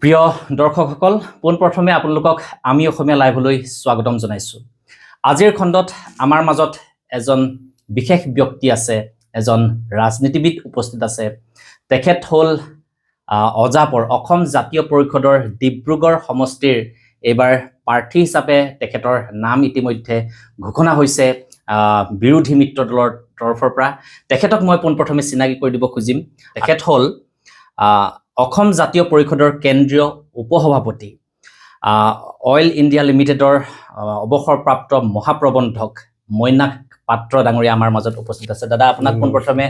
প্ৰিয় দৰ্শকসকল, পোনপ্ৰথমে আপোনালোকক আমি অসমীয়া লাইভলৈ স্বাগতম জনাইছোঁ। আজিৰ খণ্ডত আমাৰ মাজত এজন বিশেষ ব্যক্তি আছে, এজন ৰাজনীতিবিদ উপস্থিত আছে। তেখেত হ'ল অজাপৰ অসম জাতীয় পৰিষদৰ ডিব্ৰুগড় সমষ্টিৰ এইবাৰ প্ৰাৰ্থী হিচাপে তেখেতৰ নাম ইতিমধ্যে ঘোষণা হৈছে বিৰোধী মিত্ৰ দলৰ তৰফৰ পৰা। তেখেতক মই পোনপ্ৰথমে চিনাকি কৰি দিব খুজিম। তেখেত হ'ল অসম জাতীয় পৰিষদৰ কেন্দ্ৰীয় উপসভাপতি, অইল ইণ্ডিয়া লিমিটেডৰ অৱসৰপ্ৰাপ্ত মহাপ্ৰবন্ধক মৈনাক পাত্ৰ ডাঙৰীয়া আমাৰ মাজত উপস্থিত আছে। দাদা, আপোনাক পোনপ্ৰথমে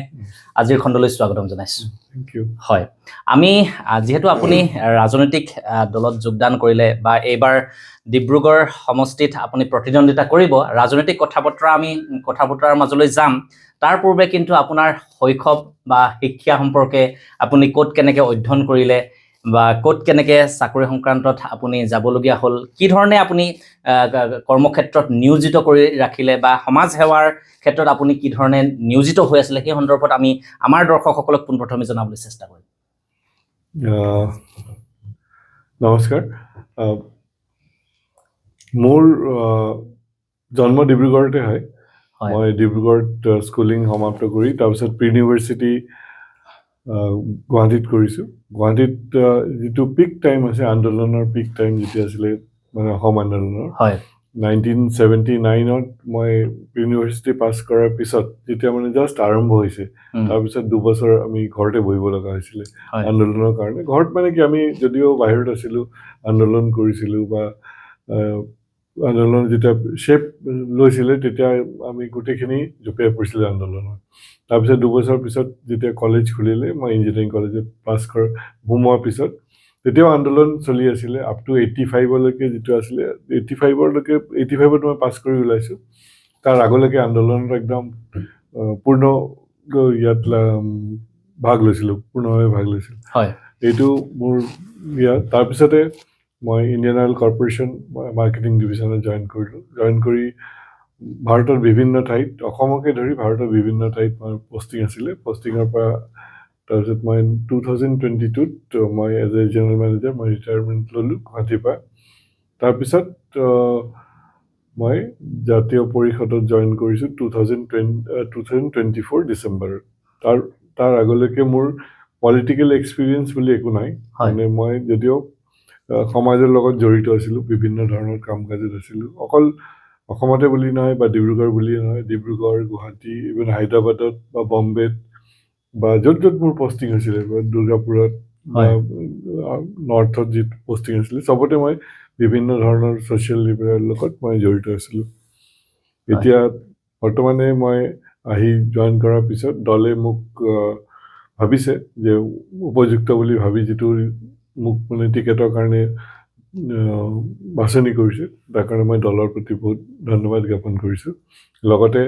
আজিৰ খণ্ডলৈ স্বাগতম জনাইছোঁ। হয়, আমি যিহেতু আপুনি ৰাজনৈতিক দলত যোগদান কৰিলে বা এইবাৰ ডিব্ৰুগড় সমষ্টিত আপুনি প্ৰতিদ্বন্দ্বিতা কৰিব, ৰাজনৈতিক কথা বতৰাৰ মাজলৈ যাম। তাৰ পূৰ্বে কিন্তু আপোনাৰ শৈশৱ বা শিক্ষা সম্পৰ্কে আপুনি ক'ত কেনেকৈ অধ্যয়ন কৰিলে বা ক'ত কেনেকৈ চাকৰি সংক্ৰান্তত আপুনি যাবলগীয়া হ'ল, কি ধৰণে আপুনি কৰ্মক্ষেত্ৰত নিয়োজিত কৰি ৰাখিলে বা সমাজ সেৱাৰ ক্ষেত্ৰত আপুনি কি ধৰণে নিয়োজিত হৈ আছিলে, সেই সন্দৰ্ভত আমি আমাৰ দৰ্শকসকলক পোনপ্ৰথমে জনাবলৈ চেষ্টা কৰিম। নমস্কাৰ। মোৰ জন্ম ডিব্ৰুগড়তে হয়। মই ডিব্ৰুগড়ত স্কুলিং সমাপ্ত কৰি তাৰপিছত প্ৰি ইউনিভাৰ্চিটি গুৱাহাটীত কৰিছোঁ। গুৱাহাটীত যিটো পিক টাইম আছে, আন্দোলনৰ পিক টাইম যেতিয়া আছিলে, মানে অসম আন্দোলনৰ 1979ত মই প্ৰি ইউনিভাৰ্চিটি পাছ কৰাৰ পিছত যেতিয়া মানে জাষ্ট আৰম্ভ হৈছে, তাৰপিছত 2 বছৰ আমি ঘৰতে বহিব লগা হৈছিলে আন্দোলনৰ কাৰণে। ঘৰত মানে কি, আমি যদিও বাহিৰত আছিলোঁ, আন্দোলন কৰিছিলোঁ বা আন্দোলন যেতিয়া শ্বেপ লৈছিলে, তেতিয়া আমি গোটেইখিনি জঁপিয়াই পৰিছিলোঁ আন্দোলনত। তাৰপিছত 2 বছৰ পিছত যেতিয়া কলেজ খুলিলে, মই ইঞ্জিনিয়াৰিং কলেজত পাছ সোমোৱাৰ পিছত তেতিয়াও আন্দোলন চলি আছিলে আপ টু 85লৈকে, যিটো আছিলে 85ত মই পাছ কৰি ওলাইছোঁ। তাৰ আগলৈকে আন্দোলনত একদম পূৰ্ণ ইয়াত পূৰ্ণভাৱে ভাগ লৈছিলোঁ। এইটো মোৰ তাৰপিছতে মই ইণ্ডিয়ান অইল কৰ্পৰেশ্যন মাৰ্কেটিং ডিভিজনত জইন কৰিলোঁ। জইন কৰি ভাৰতৰ বিভিন্ন ঠাইত, অসমকে ধৰি ভাৰতৰ বিভিন্ন ঠাইত মোৰ পষ্টিং আছিলে। পষ্টিঙৰ পৰা তাৰপিছত মই 2022ত মই এজ এ জেনেৰেল মেনেজাৰ মই ৰিটায়াৰমেণ্ট ল'লোঁ গুৱাহাটীৰ পৰা। তাৰপিছত মই জাতীয় পৰিষদত জইন কৰিছোঁ 2024 ডিচেম্বৰত। তাৰ আগলৈকে মোৰ পলিটিকেল এক্সপিৰিয়েঞ্চ বুলি একো নাই। মানে মই যদিও সমাজৰ লগত জড়িত আছিলোঁ, বিভিন্ন ধৰণৰ কাম কাজত আছিলোঁ, অকল অসমতে বুলি নহয় বা ডিব্ৰুগড় বুলিয়ে নহয়, ডিব্ৰুগড়, গুৱাহাটী, ইভেন হায়দৰাবাদত বা বম্বেত বা য'ত মোৰ পষ্টিং হৈছিলে, দুৰ্গাপুৰত বা নৰ্থত যি পষ্টিং আছিলে, চবতে মই বিভিন্ন ধৰণৰ ছ'চিয়েল লিবাৰৰ লগত মই জড়িত আছিলোঁ। এতিয়া বৰ্তমানে মই আহি জইন কৰাৰ পিছত দলে মোক ভাবিছে যে উপযুক্ত বুলি ভাবি যিটো মোক মানে টিকেটৰ কাৰণে বাছনি কৰিছে, তাৰ কাৰণে মই দলৰ প্ৰতি বহুত ধন্যবাদ জ্ঞাপন কৰিছোঁ। লগতে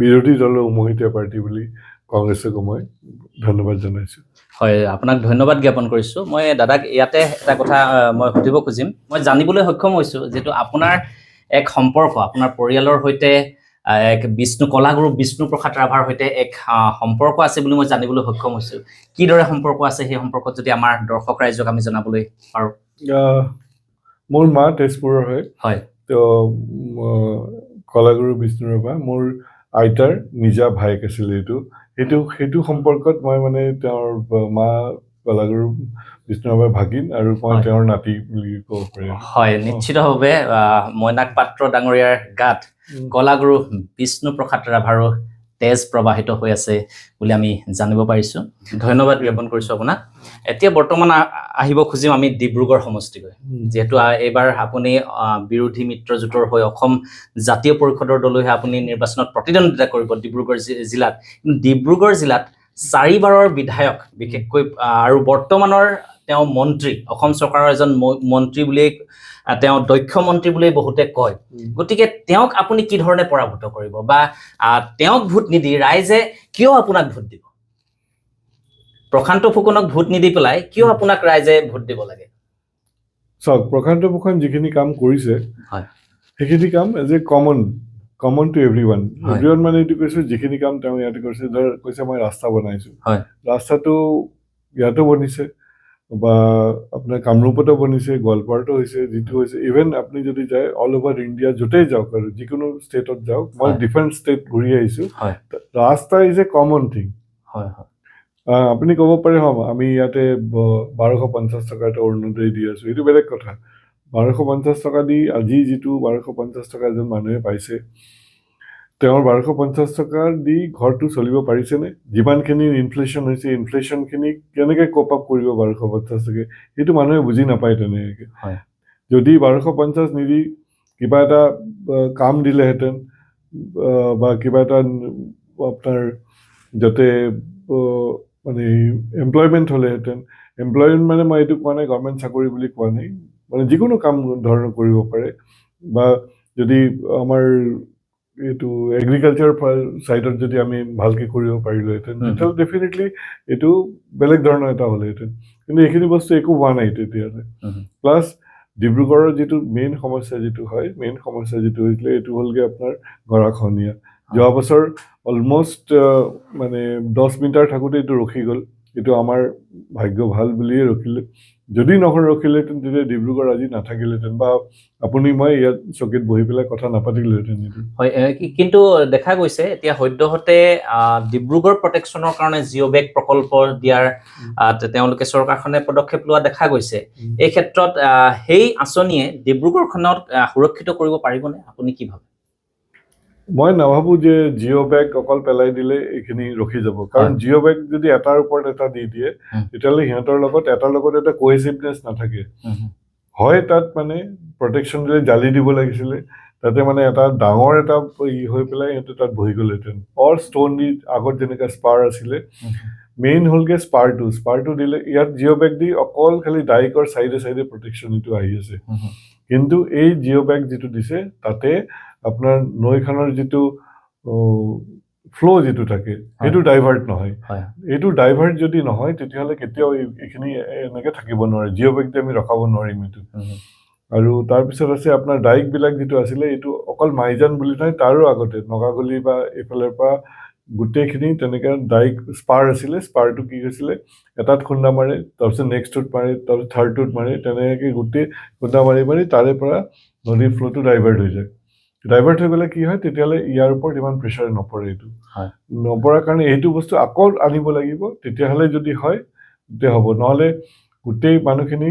বিৰোধী দলৰ উমৈহতীয়া পাৰ্টি বুলি কংগ্ৰেছকো মই ধন্যবাদ জনাইছোঁ। হয়, আপোনাক ধন্যবাদ জ্ঞাপন কৰিছোঁ। মই দাদাক ইয়াতে এটা কথা মই সুধিব খুজিম। মই জানিবলৈ সক্ষম হৈছোঁ যিটো আপোনাৰ এক সম্পৰ্ক আপোনাৰ পৰিয়ালৰ সৈতে এক কলাগুৰু বিষ্ণুপ্ৰসাদ ৰাভাৰ সৈতে এক সম্পৰ্ক আছে বুলি মই জানিবলৈ সক্ষম হৈছোঁ। কিদৰে সম্পৰ্ক আছে, সেই সম্পৰ্কত যদি আমাৰ দৰ্শক ৰাইজক আমি জনাবলৈ পাৰোঁ। মোৰ মা তেজপুৰৰ হয়। তো কলাগুৰু বিষ্ণু ৰাভা মোৰ আইতাৰ নিজা ভায়েক আছিলে। সেইটো সম্পৰ্কত মই মানে তেওঁৰ মা কলাগুৰু বিষ্ণু ৰাভাৰ ভাগিন আৰু মই তেওঁৰ নাতি বুলি ক'ব পাৰিম। হয়, নিশ্চিতভাৱে মৈনাক পাত্ৰ ডাঙৰীয়াৰ গাত কলাগুৰু বিষ্ণুপ্ৰসাদ ৰাভাৰো তেজ প্ৰবাহিত হৈ আছে বুলি আমি জানিব পাৰিছোঁ। ধন্যবাদ জ্ঞাপন কৰিছোঁ আপোনাক। এতিয়া বৰ্তমান আহিব খুজিম আমি ডিব্ৰুগড় সমষ্টিলৈ। যিহেতু এইবাৰ আপুনি বিৰোধী মিত্ৰজোঁটৰ হৈ অসম জাতীয় পৰিষদৰ দলৈহে আপুনি নিৰ্বাচনত প্ৰতিদ্বন্দ্বিতা কৰিব ডিব্ৰুগড় জিলাত। কিন্তু ডিব্ৰুগড় জিলাত 4বাৰৰ বিধায়ক, বিশেষকৈ আৰু বৰ্তমানৰ তেওঁ মন্ত্ৰী, অসম চৰকাৰৰ এজন মন্ত্ৰী বুলিয়েই, তেওঁ দক্ষ মন্ত্ৰী বুলিয়েই বহুতে কয়। গতিকে তেওঁক আপুনি কি ধৰণে পৰাভূত কৰিব বা তেওঁক ভোট নিদি ৰাইজে কিয় আপোনাক ভোট দিব? প্ৰশান্ত ফুকনক ভোট নিদি পেলাই কিয় আপোনাক ৰাইজে ভোট দিব লাগে? চাওক, প্ৰশান্ত ফুকন যিখিনি কাম কৰিছে সেইখিনি কাম as a common to everyone মানে এইটো কৈছোঁ, যিখিনি কাম তেওঁ ইয়াতে কৰিছে। কৈছে মই ৰাস্তা বনাইছোঁ, ৰাস্তাটো ইয়াতো বনিছে, বা আপোনাৰ কামৰূপতো বনিছে, গোৱালপাৰাতো হৈছে, যিটো হৈছে ইভেন আপুনি যদি যায় অল অভাৰ ইণ্ডিয়া য'তেই যাওক আৰু যিকোনো ষ্টেটত যাওক, মই ডিফাৰেণ্ট ষ্টেট ঘূৰি আহিছোঁ, ৰাস্তা ইজ এ কমন থিং। আপুনি ক'ব পাৰে আমি ইয়াতে 1250 টকা এটা অৰুণোদয় দি আছোঁ, এইটো বেলেগ কথা। 1250 টকা দি আজি যিটো 1250 টকা এজন মানুহে পাইছে, তেওঁৰ 1250 টকা দি ঘৰটো চলিব পাৰিছেনে? যিমানখিনি ইনফ্লেশ্যন হৈছে, ইনফ্লেশ্যনখিনি কেনেকৈ কপ আপ কৰিব 1250 টকা, সেইটো মানুহে বুজি নাপায় তেনেকৈ। যদি 1250 নিদি কিবা এটা কাম দিলেহেঁতেন বা কিবা এটা আপোনাৰ যাতে মানে এমপ্লয়মেণ্ট হ'লেহেঁতেন, এমপ্লয়মেণ্ট মানে মই এইটো কোৱা নাই গভৰ্ণমেণ্ট চাকৰি বুলি কোৱা নাই, মানে যিকোনো কাম ধৰণৰ কৰিব পাৰে, বা যদি আমাৰ এইটো এগ্ৰিকালচাৰ ছাইডত যদি আমি ভালকৈ কৰিব পাৰিলোহেঁতেন, তেতিয়াহ'লে ডেফিনেটলি এইটো বেলেগ ধৰণৰ এটা হ'লেহেঁতেন। কিন্তু এইখিনি বস্তু একো হোৱা নাই তেতিয়াহ'লে। প্লাছ ডিব্ৰুগড়ৰ যিটো মেইন সমস্যা যিটো হৈছিলে, এইটো হ'লগৈ আপোনাৰ গৰাখহনীয়া। যোৱা বছৰ অলমষ্ট মানে 10 মিটাৰ থাকোঁতে এইটো ৰখি গ'ল। এইটো আমাৰ ভাগ্য ভাল বুলিয়ে ৰখিলে। যদি নৰখিলেহেঁতেন তেতিয়া ডিব্ৰুগড় আজি নাথাকিলেহেঁতেন, বা আপুনি মই ইয়াত চকীত বহি পেলাই কথা নাপাতিলোহেঁতেন। হয়, কিন্তু দেখা গৈছে এতিয়া সদ্যহতে ডিব্ৰুগড় প্ৰটেকশ্যনৰ কাৰণে জিঅ' বেগ প্ৰকল্প দিয়াৰ তেওঁলোকে চৰকাৰখনে পদক্ষেপ লোৱা দেখা গৈছে। এই ক্ষেত্ৰত সেই আঁচনিয়ে ডিব্ৰুগড়খনক সুৰক্ষিত কৰিব পাৰিবনে, আপুনি কি ভাবে? মই নাভাবোঁ যে জিঅ' বেগ অকল পেলাই দিলে এইখিনি ৰখি যাব, কাৰণ জিঅ' বেগ যদি এটাৰ ওপৰত এটা দি দিয়ে, তেতিয়াহ'লে সিহঁতৰ লগত এটা কোহেচিভনেছ নাথাকে। হয়, তাত মানে প্ৰটেকশ্যন দিলে জালি দিব লাগিছিলে, তাতে মানে এটা ডাঙৰ এটা হৈ পেলাই সিহঁতে তাত বহি গ'লহেঁতেন, অৰ ষ্ট'ন দি আগত যেনেকৈ স্পাৰ আছিলে। মেইন হ'লগৈ স্পাৰটো দিলে, ইয়াত জিঅ' বেগ দি অকল খালি ডাইকৰ চাইডে প্ৰটেকশ্যন এইটো আহি আছে। কিন্তু এই জিঅ' বেগ যিটো দিছে, তাতে আপোনাৰ নৈখনৰ যিটো ফ্ল' যিটো থাকে সেইটো ডাইভাৰ্ট নহয়। এইটো ডাইভাৰ্ট যদি নহয়, তেতিয়াহ'লে কেতিয়াও এইখিনি এনেকৈ থাকিব নোৱাৰে, জিঅ' বেগটো আমি ৰখাব নোৱাৰিম এইটো। আৰু তাৰপিছত আছে আপোনাৰ ডাইকবিলাক যিটো আছিলে, এইটো অকল মাইজান বুলি নহয়, তাৰো আগতে নগাগলি বা এইফালৰ পৰা গোটেইখিনি তেনেকৈ ডাইক স্পাৰ আছিলে। স্পাৰটো কি হৈছিলে, এটাত খুন্দা মাৰে, তাৰপিছত নেক্সটটোত মাৰে, তাৰপিছত থাৰ্ডটোত মাৰে, তেনেকৈ গোটেই খুন্দা মাৰি তাৰে পৰা নদীৰ ফ্ল'টো ডাইভাৰ্ট হৈ যায়। ডাইভাৰ্ট হৈ গ'লে কি হয়, তেতিয়াহ'লে ইয়াৰ ওপৰত ইমান প্ৰেছাৰ নপৰে। এইটো নপৰাৰ কাৰণে এইটো বস্তু আকৌ আনিব লাগিব, তেতিয়াহ'লে যদি হয় তেতিয়া হ'ব, নহ'লে গোটেই মানুহখিনি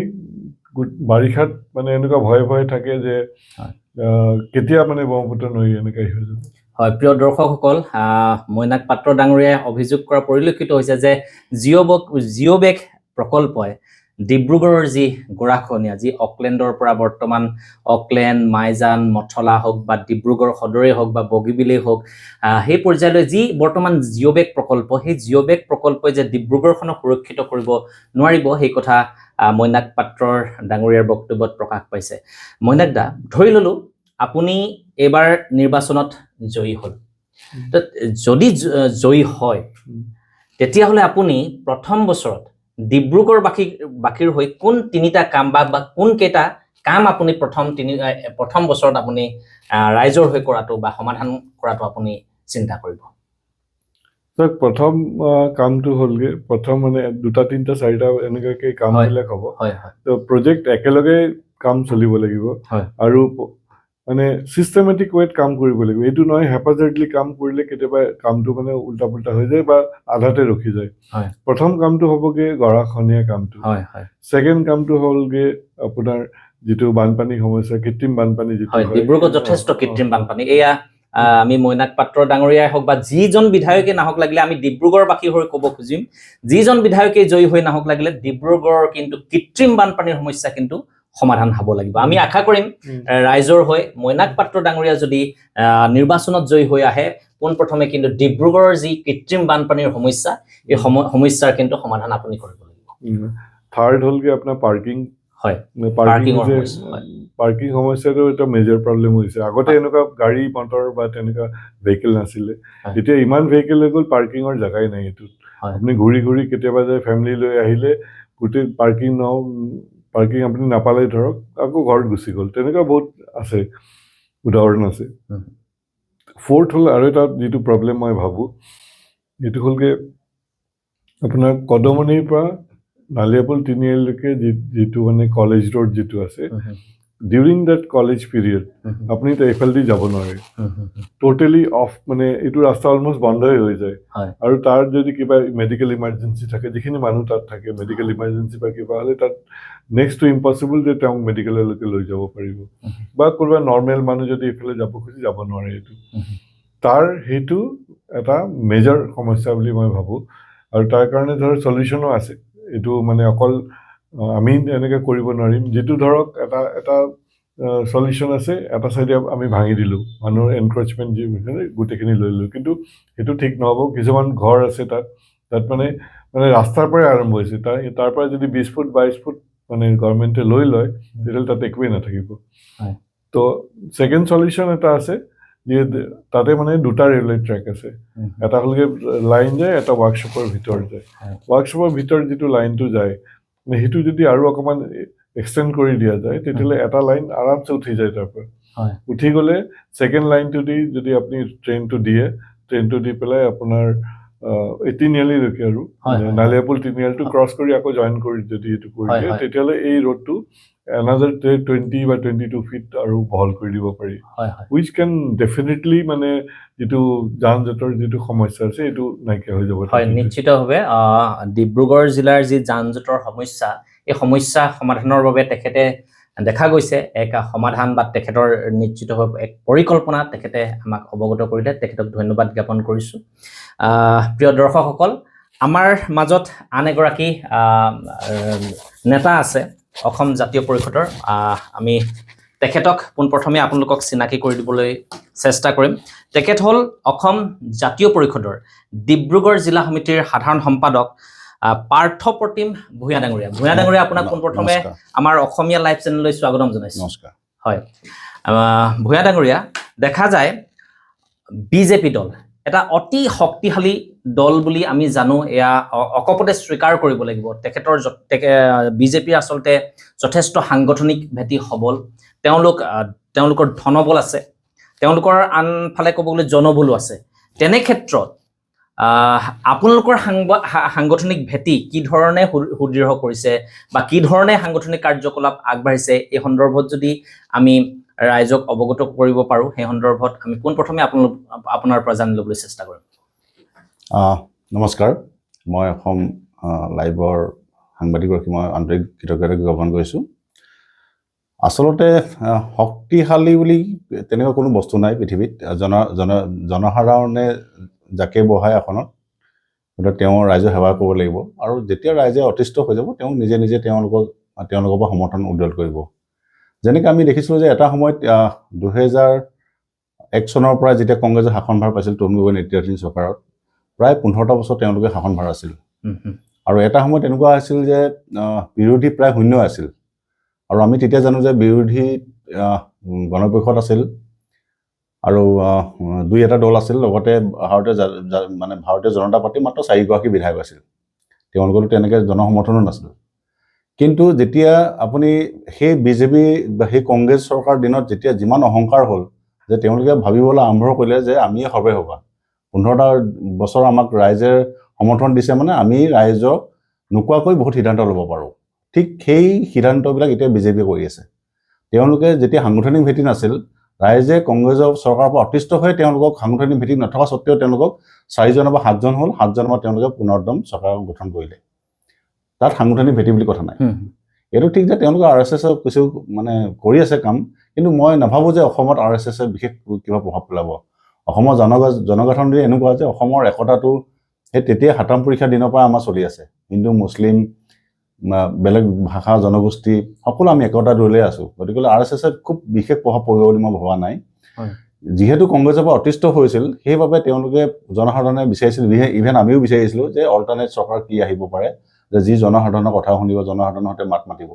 বাৰিষাত মানে এনেকুৱা ভয়ে থাকে যে কেতিয়া মানে ব্ৰহ্মপুত্ৰ নৈ এনেকৈ হৈ যাব। হয়, প্ৰিয় দৰ্শকসকল, মৈনাক পাত্ৰ ডাঙৰীয়াই অভিযোগ কৰা পৰিলক্ষিত হৈছে যে জিঅ' বেগ প্ৰকল্পই ডিব্ৰুগড়ৰ যি গৰাখহনীয়া, যি অকলেণ্ডৰ পৰা বৰ্তমান অকলেণ্ড, মাইজান, মথলা হওক বা ডিব্ৰুগড় সদৰেই হওক বা বগীবিলেই হওক, সেই পৰ্যায়লৈ যি বৰ্তমান জিঅ' বেগ প্ৰকল্প, সেই জিঅ' বেগ প্ৰকল্পই যে ডিব্ৰুগড়খনক সুৰক্ষিত কৰিব নোৱাৰিব, সেই কথা মৈনাক পাত্ৰৰ ডাঙৰীয়াৰ বক্তব্যত প্ৰকাশ পাইছে। মৈনাক দা, ধৰি ল'লো আপুনি এইবাৰ নিৰ্বাচনত জয়ী হ'ল, যদি জয়ী হয়, তেতিয়াহ'লে আপুনি প্ৰথম বছৰত ডিব্ৰুগড়বাসীৰ হৈ কোন তিনিটা কাম বা কোন কেইটা কাম আপুনি প্ৰথম বছৰত আপুনি ৰাইজৰ হৈ কৰাটো বা সমাধান কৰাটো আপুনি চিন্তা কৰিব? প্ৰথম কামটো হ'লগৈ, প্ৰথম মানে 2টা 3টা 4টা এনেকুৱাকৈ কামবিলাক হ'ব। তো প্ৰজেক্ট একেলগে কাম চলিব লাগিব, আৰু মানে চিষ্টেমেটিক ৱেত কাম কৰিব লাগিব। এইটো নহয় হেপাজাৰ্টলি কাম কৰিলে কেতিয়াবা কামটো মানে উল্টা পুল্টা হৈ যায় বা আধাতে ৰখি যায়। প্ৰথম কামটো হ'বগৈ গৰাখহনীয়া কামটো। ছেকেণ্ড কামটো হ'লগৈ আপোনাৰ যিটো বানপানী সমস্যা, কৃত্ৰিম বানপানী যিটো হয়, ডিব্ৰুগড়ত যথেষ্ট কৃত্ৰিম বানপানী। এয়া আমি মৈনাক পাত্ৰ ডাঙৰীয়াই হওক বা যিজন বিধায়কে নাহক লাগিলে, আমি ডিব্ৰুগড়বাসী হৈ ক'ব খুজিম, যিজন বিধায়কে জয়ী হৈ নাহক লাগিলে, ডিব্ৰুগড়ৰ কিন্তু কৃত্ৰিম বানপানীৰ সমস্যা কিন্তু সমাধান হ'ব লাগিব। আমি আশা কৰিম ৰাইজৰ হৈ মৈনাক পাত্ৰ ডাঙৰীয়া যদি নিৰ্বাচনত জয়ী হৈ আহে, পোনপ্ৰথমে কিন্তু ডিব্ৰুগড়ৰ যি কৃত্ৰিম বানপানীৰ সমস্যা, এই সমস্যাৰ কিন্তু সমাধান আপুনি কৰিব লাগিব। থাৰ্ড হ'লগৈ আপোনাৰ পাৰ্কিং। পাৰ্কিং সমস্যাটো এটা মেজৰ প্ৰব্লেম হৈছে। আগতে এনেকুৱা গাড়ী মটৰ বা তেনেকুৱা ভেহিকেল নাছিলে, এতিয়া ইমান ভেহিকেল হৈ গ'ল, পাৰ্কিঙৰ জেগাই নাই এইটোত। আপুনি ঘূৰি কেতিয়াবা যায়, ফেমিলি লৈ আহিলে গোটেই পাৰ্কিং আপুনি নাপালে ধৰক, আকৌ ঘৰত গুচি গ'ল, তেনেকুৱা বহুত আছে, উদাহৰণ আছে। ফ'ৰ্থ হ'ল আৰু এটা যিটো প্ৰব্লেম মই ভাবোঁ, এইটো হ'লগৈ আপোনাৰ কদমনিৰ পৰা নালিয়াপুল তিনিআলিলৈকে যিটো মানে কলেজ ৰোড যিটো আছে, ডিউৰিং দেট কলেজ পিৰিয়ড আপুনি এইফালেদি যাব নোৱাৰে, টোটেলি অফ, মানে এইটো ৰাস্তা অলমষ্ট বন্ধই হৈ যায়। আৰু তাৰ যদি কিবা মেডিকেল ইমাৰ্জেঞ্চি থাকে, যিখিনি মানুহ তাত থাকে মেডিকেল ইমাৰ্জেঞ্চি বা কিবা হ'লে তাত নেক্সট টু ইম্পচিবল যে তেওঁক মেডিকেললৈকে লৈ যাব পাৰিব, বা কোনোবা নৰ্মেল মানুহ যদি এইফালে যাব খুজি যাব নোৱাৰে। এইটো সেইটো এটা মেজৰ সমস্যা বুলি মই ভাবোঁ। আৰু তাৰ কাৰণে ধৰক চলিউশ্যনো আছে, এইটো মানে অকল আমি এনেকৈ কৰিব নোৱাৰিম। যিটো ধৰক এটা চলিউশ্যন আছে, এটা চাইডে আমি ভাঙি দিলোঁ, মানুহৰ এনক্ৰচমেণ্ট যি গোটেইখিনি লৈ ল'লোঁ, কিন্তু সেইটো ঠিক নহ'ব। কিছুমান ঘৰ আছে তাত মানে ৰাস্তাৰ পৰাই আৰম্ভ হৈছে, তাৰ পৰা যদি 20 ফুট 22 ফুট মানে গভৰ্ণমেণ্টে লৈ লয়, তেতিয়াহ'লে তাত একোৱেই নাথাকিব। তো ছেকেণ্ড চলিউশ্যন এটা আছে, যে তাতে মানে দুটা ৰেলৱে ট্ৰেক আছে, এটা হ'লগৈ লাইন যায়, এটা ৱৰ্কশ্বপৰ ভিতৰত যায়। ৱৰ্কশ্বপৰ ভিতৰত যিটো লাইনটো যায়, সেইটো যদি আৰু অকণমান এক্সটেণ্ড কৰি দিয়া যায়, তেতিয়াহ'লে এটা লাইন আৰামছে উঠি যায়। তাৰ পৰা উঠি গ'লে ছেকেণ্ড লাইনটো দি যদি আপুনি ট্ৰেইনটো দি পেলাই আপোনাৰ এই তিনিআলিলৈকে আৰু নালিয়াপুল তিনিআলিটো ক্ৰছ কৰি আকৌ জইন কৰি যদি এইটো কৰি দিয়ে, তেতিয়াহ'লে এই ৰোডটো এনাডাৰ 20 বা 22 ফিট আৰু বহল কৰি দিব পাৰি, উইচ কেন ডেফিনেটলি মানে যিটো যান জঁটৰ যিটো সমস্যা আছে এইটো নাইকিয়া হৈ যাব। হয়, নিশ্চিতভাৱে ডিব্ৰুগড় জিলাৰ যি যান জঁটৰ সমস্যা, এই সমস্যা সমাধানৰ বাবে তেখেতে দেখা গৈছে এক সমাধান বা তেখেতৰ নিশ্চিতভাৱে এক পৰিকল্পনা তেখেতে আমাক অৱগত কৰিলে, তেখেতক ধন্যবাদ জ্ঞাপন কৰিছোঁ। প্ৰিয় দৰ্শকসকল, আমাৰ মাজত আন এগৰাকী নেতা আছে অসম জাতীয় পৰিষদৰ। আমি তেখেতক পোনপ্ৰথমে আপোনালোকক চিনাকি কৰি দিবলৈ চেষ্টা কৰিম। তেখেত হ'ল অসম জাতীয় পৰিষদৰ ডিব্ৰুগড় জিলা সমিতিৰ সাধাৰণ সম্পাদক পাৰ্থ প্ৰতিম ভূঞা ডাঙৰীয়া। ভূঞা ডাঙৰীয়া, আপোনাক পোনপ্ৰথমে আমাৰ অসমীয়া লাইভ চেনেললৈ স্বাগতম জনাইছোঁ। নমস্কাৰ। হয়, ভূঞা ডাঙৰীয়া, দেখা যায় বিজেপি দল এটা অতি শক্তিশালী দল বুলি আমি জানো, এয়া অকপতে স্বীকাৰ কৰিব লাগিব। বিজেপিৰ আচলতে যথেষ্ট সাংগঠনিক ভেটি সবল, তেওঁলোকৰ ধনবল আছে, তেওঁলোকৰ আনফালে ক'ব গ'লে জনবলো আছে। তেনে ক্ষেত্ৰত আপোনালোকৰ সাংগঠনিক ভেটি কি ধৰণে সুদৃঢ় কৰিছে বা কি ধৰণে সাংগঠনিক কাৰ্যকলাপ আগবাঢ়িছে, এই সন্দৰ্ভত যদি আমি ৰাইজক অৱগত কৰিব পাৰোঁ, সেই সন্দৰ্ভত আমি পোনপ্ৰথমে আপোনাৰ পৰা জানি ল'বলৈ চেষ্টা কৰিম। নমস্কাৰ, মই অসম লাইভৰ সাংবাদিকগৰাকী মই আন্তৰিক কৃতজ্ঞতা জ্ঞাপন কৰিছোঁ। আচলতে শক্তিশালী বুলি তেনেকুৱা কোনো বস্তু নাই পৃথিৱীত। জনসাধাৰণে যাকে বহাই আসনত, গতিকে তেওঁ ৰাইজৰ সেৱা কৰিব লাগিব, আৰু যেতিয়া ৰাইজে অতিষ্ঠ হৈ যাব তেওঁ নিজে নিজে তেওঁলোকৰ পৰা সমৰ্থন উজ্জ্বল কৰিব। যেনেকৈ আমি দেখিছিলোঁ যে এটা সময়ত 2001 চনৰ পৰা যেতিয়া কংগ্ৰেছে শাসনভাৰ পাইছিল তৰুণ গগৈ নেতৃত্বাধীন চৰকাৰত, প্ৰায় 15টা বছৰ তেওঁলোকে শাসনভাৰ আছিল। আৰু এটা সময়ত এনেকুৱা আছিল যে বিৰোধী প্ৰায় শূন্য আছিল, আৰু আমি তেতিয়া জানো যে বিৰোধী গণপৰিষদ আছিল আৰু 2-এটা দল আছিল, লগতে ভাৰতীয় জনতা পাৰ্টি মাত্ৰ 4গৰাকী বিধায়ক আছিল, তেওঁলোকৰো তেনেকৈ জনসমৰ্থনো নাছিল। কিন্তু যেতিয়া আপুনি সেই বিজেপি বা সেই কংগ্ৰেছ চৰকাৰ দিনত যেতিয়া যিমান অহংকাৰ হ'ল যে তেওঁলোকে ভাবিবলৈ আৰম্ভ কৰিলে যে আমিয়ে সৰ্বে সভা, 15টা বছৰ আমাক ৰাইজে সমৰ্থন দিছে, মানে আমি ৰাইজক নোকোৱাকৈ বহুত সিদ্ধান্ত ল'ব পাৰোঁ। ঠিক সেই সিদ্ধান্তবিলাক এতিয়া বিজেপিয়ে কৰি আছে। তেওঁলোকে যেতিয়া সাংগঠনিক ভেটি নাছিল, ৰাইজে কংগ্ৰেছৰ চৰকাৰৰ পৰা অতিষ্ঠ হৈ তেওঁলোকক সাংগঠনিক ভেটি নথকা স্বত্তেও তেওঁলোকক 4জন বা 7জন হ'ল, 7জনৰ পৰা তেওঁলোকে পুনৰদম চৰকাৰ গঠন কৰিলে। তাত সাংগঠনিক ভেটি বুলি কথা নাই। এইটো ঠিক যে তেওঁলোকে RSS কিছু মানে কৰি আছে কাম, কিন্তু মই নাভাবোঁ যে অসমত RSS বিশেষ কিবা প্ৰভাৱ পেলাব। অসমৰ জনগাঁথনি এনেকুৱা যে অসমৰ একতাটো সেই তেতিয়াই 7ম পৰীক্ষাৰ দিনৰ পৰা আমাৰ চলি আছে। হিন্দু, মুছলিম, বেলেগ ভাষা জনগোষ্ঠী সকলো আমি একতা দৌৰলৈ আছোঁ। গতিকে RSS খুব বিশেষ প্ৰভাৱ পৰিব বুলি মই ভবা নাই। যিহেতু কংগ্ৰেছৰ পৰা অতিষ্ঠ হৈছিল, সেইবাবে তেওঁলোকে জনসাধাৰণে বিচাৰিছিল, ইভেন আমিও বিচাৰিছিলোঁ যে অল্টাৰনেট চৰকাৰ কি আহিব পাৰে, যে যি জনসাধাৰণৰ কথা শুনিব, জনসাধাৰণৰ সৈতে মাত মাতিব।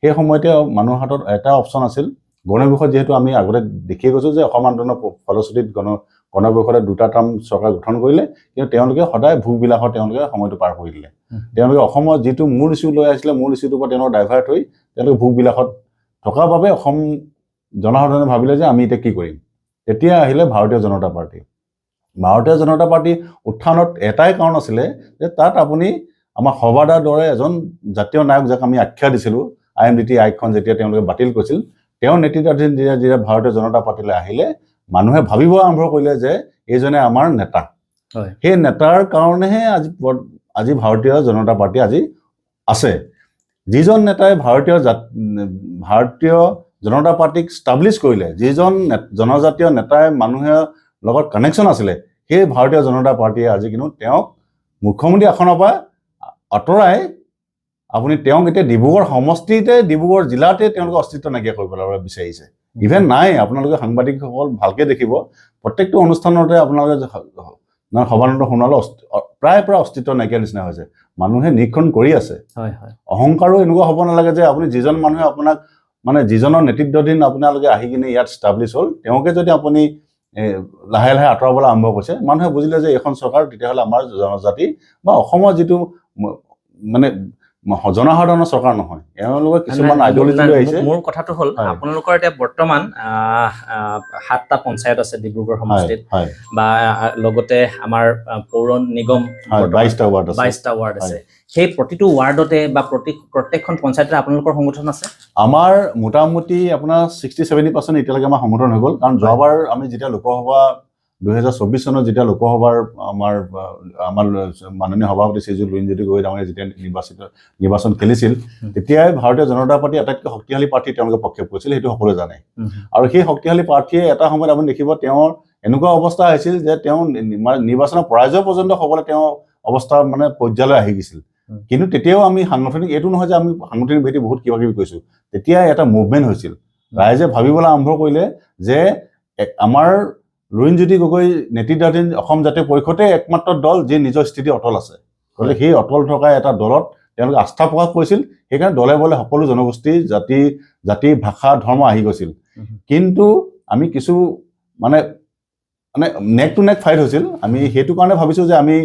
সেই সময়তে মানুহৰ হাতত এটা অপশ্যন আছিল, গণপৰিষদ। যিহেতু আমি আগতে দেখিয়ে গৈছোঁ যে অসম আন্দোলনৰ ফলশ্ৰুতিত গণপৰিষদে 2টা টাৰ্ম চৰকাৰ গঠন কৰিলে, কিন্তু তেওঁলোকে সদায় ভোগবিলাসত তেওঁলোকে সময়টো পাৰ কৰি দিলে। তেওঁলোকে অসমৰ যিটো মূল ইছ্যু লৈ আহিছিলে, মূল ইছ্যুটোৰ পৰা তেওঁলোকে ডাইভাৰ্ট হৈ তেওঁলোকে ভোগবিলাসত থকাৰ বাবে অসম জনসাধাৰণে ভাবিলে যে আমি এতিয়া কি কৰিম। তেতিয়া আহিলে ভাৰতীয় জনতা পাৰ্টি। ভাৰতীয় জনতা পাৰ্টি উত্থানত এটাই কাৰণ আছিলে যে তাত আপুনি আমাৰ সবাদাৰ দৰে এজন জাতীয় নায়ক যাক আমি আখ্যা দিছিলোঁ IMDT আইখন যেতিয়া তেওঁলোকে বাতিল কৰিছিল তেওঁৰ নেতৃত্বাধীন যেতিয়া ভাৰতীয় জনতা পাৰ্টিলৈ আহিলে মানুহে ভাবিব আৰম্ভ কৰিলে যে এইজনে আমাৰ নেতা সেই নেতাৰ কাৰণেহে আজি ভাৰতীয় জনতা পাৰ্টি আজি আছে যিজন নেতাই ভাৰতীয় জনতা পাৰ্টিক ষ্টাব্লিছ কৰিলে যিজন জনজাতীয় নেতাই মানুহৰ লগত কানেকশ্যন আছিলে সেই ভাৰতীয় জনতা পাৰ্টিয়ে আজি কিন্তু তেওঁক মুখ্যমন্ত্ৰী আসনৰ পৰা আঁতৰাই আপুনি তেওঁক এতিয়া ডিব্ৰুগড় সমষ্টিতে ডিব্ৰুগড় জিলাতে তেওঁলোকে অস্তিত্ব নাইকিয়া কৰিবলৈ বিচাৰিছে ইভেন নাই আপোনালোকে সাংবাদিকসকল ভালকে দেখিব প্ৰত্যেকটো অনুষ্ঠানতে আপোনালোকে সৰ্বানন্দ সোণোৱালৰ প্ৰায় অস্তিত্ব নাইকিয়া নিচিনা হৈছে মানুহে নিৰীক্ষণ কৰি আছে অহংকাৰো এনেকুৱা হ'ব নালাগে যে আপুনি যিজন মানুহে আপোনাক মানে যিজনৰ নেতৃত্বাধীন আপোনালোকে আহি কিনে ইয়াত ষ্টাব্লিছ হ'ল তেওঁকে যদি আপুনি লাহে লাহে আঁতৰাবলৈ আৰম্ভ কৰিছে মানুহে বুজিলে যে এইখন চৰকাৰ তেতিয়াহ'লে আমাৰ জনজাতি বা অসমৰ যিটো মানে জনসাধাৰণৰ চৰকাৰ নহয় এওঁলোকে কিছুমান আইডিঅলজি লৈ আহিছে মোৰ কথাটো হ'ল আপোনালোকৰ এতিয়া বৰ্তমান 7টা পঞ্চায়ত আছে ডিব্ৰুগড় সমষ্টিত বা লগতে আমাৰ পৌৰ নিগম 22টা ৱাৰ্ড আছে সেই প্ৰতিটো ৱাৰ্ডতে বা প্ৰত্যেকখন পঞ্চায়ততে আপোনালোকৰ সংগঠন আছে আমাৰ মোটামুটি আপোনাৰ 60-70% এতিয়ালৈকে আমাৰ সংগঠন হৈ গ'ল কাৰণ যোৱাবাৰ আমি যেতিয়া লোকসভা 2024 চনত যেতিয়া লোকসভাৰ আমাৰ মাননীয় সভাপতি শ্ৰীযুত লুৰিণজ্যোতি গগৈ ডাঙৰীয়াই যেতিয়া নিৰ্বাচন খেলিছিল তেতিয়াই ভাৰতীয় জনতা পাৰ্টি আটাইতকৈ শক্তিশালী প্ৰাৰ্থী তেওঁলোকে প্ৰক্ষেপ কৰিছিল সেইটো সকলোৱে জানে আৰু সেই শক্তিশালী প্ৰাৰ্থীয়ে এটা সময়ত আপুনি দেখিব তেওঁৰ এনেকুৱা অৱস্থা হৈছিল যে তেওঁ নিৰ্বাচনৰ পৰাজয় পৰ্যন্ত হ'বলৈ তেওঁ অৱস্থা মানে পৰ্যায়লৈ আহি গৈছিল কিন্তু তেতিয়াও আমি সাংগঠনিক এইটো নহয় যে আমি সাংগঠনিক ভেটি বহুত কিবা কিবি কৈছোঁ তেতিয়া এটা মুভমেণ্ট হৈছিল ৰাইজে ভাবিবলৈ আৰম্ভ কৰিলে যে আমাৰ লুৰিণজ্যোতি গগৈ নেতৃত্বাধীন অসম জাতীয় পৰিষদে একমাত্ৰ দল যি নিজৰ স্থিতি অটল আছে গতিকে সেই অটল থকা এটা দলত তেওঁলোকে আস্থা প্ৰকাশ কৰিছিল সেইকাৰণে দলে বলে সকলো জনগোষ্ঠী জাতি ভাষা ধৰ্ম আহি গৈছিল কিন্তু আমি কিছু মানে নেক টু নেক ফাইট হৈছিল আমি সেইটো কাৰণে ভাবিছোঁ যে আমি